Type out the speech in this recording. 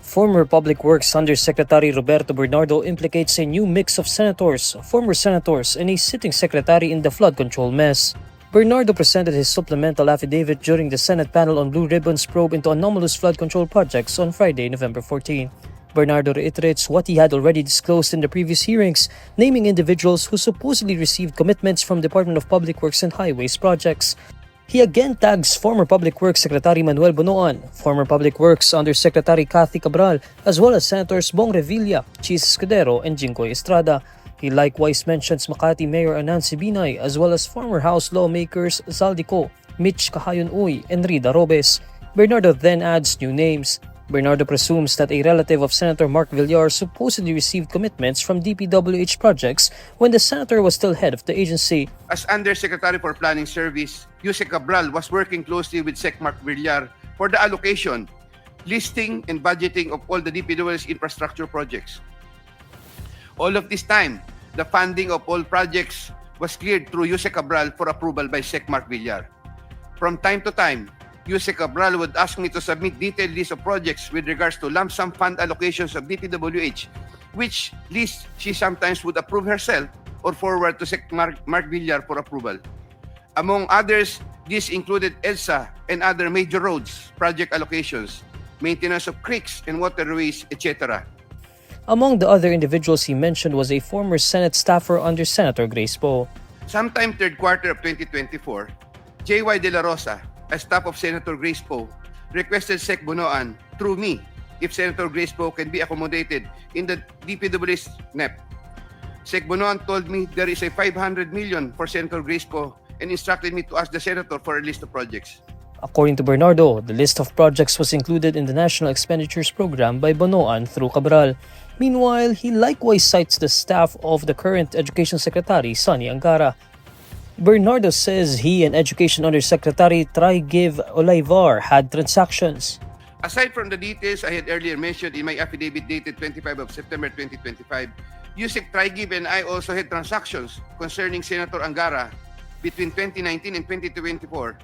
Former Public Works Undersecretary Roberto Bernardo implicates a new mix of senators, former senators, and a sitting secretary in the flood control mess. Bernardo presented his supplemental affidavit during the Senate panel on Blue Ribbon's probe into anomalous flood control projects on Friday, November 14. Bernardo reiterates what he had already disclosed in the previous hearings, naming individuals who supposedly received commitments from Department of Public Works and Highways projects. He again tags former Public Works Secretary Manuel Bonoan, former Public Works Undersecretary Kathy Cabral, as well as Senators Bong Revilla, Chis Escudero, and Jinggoy Estrada. He likewise mentions Makati Mayor Anansi Binay, as well as former House lawmakers Zaldico, Mitch Kahayon Uy, and Rida Robes. Bernardo then adds new names. Bernardo presumes that a relative of Senator Mark Villar supposedly received commitments from DPWH projects when the senator was still head of the agency. As Undersecretary for Planning Service, Usec Cabral was working closely with Sec Mark Villar for the allocation, listing, and budgeting of all the DPWH infrastructure projects. All of this time, the funding of all projects was cleared through Usec Cabral for approval by Sec Mark Villar. From time to time, Usec Cabral would ask me to submit detailed list of projects with regards to lump sum fund allocations of DPWH, which list she sometimes would approve herself or forward to Sec Mark Villar for approval. Among others, this included EDSA and other major roads, project allocations, maintenance of creeks and waterways, etc. Among the other individuals he mentioned was a former Senate staffer under Senator Grace Poe. Sometime third quarter of 2024, J.Y. De La Rosa, a staff of Senator Grace Poe, requested Sec Bonoan through me if Senator Grace Poe can be accommodated in the DPWH NEP. Sec Bonoan told me there is a 500 million for Senator Grace Poe and instructed me to ask the senator for a list of projects. According to Bernardo, the list of projects was included in the National Expenditures Program by Bonoan through Cabral. Meanwhile, he likewise cites the staff of the current Education Secretary, Sonny Angara. Bernardo says he and Education Undersecretary Trigiv Olaivar had transactions. Aside from the details I had earlier mentioned in my affidavit dated 25 of September 2025, Usec Trigiv and I also had transactions concerning Senator Angara between 2019 and 2024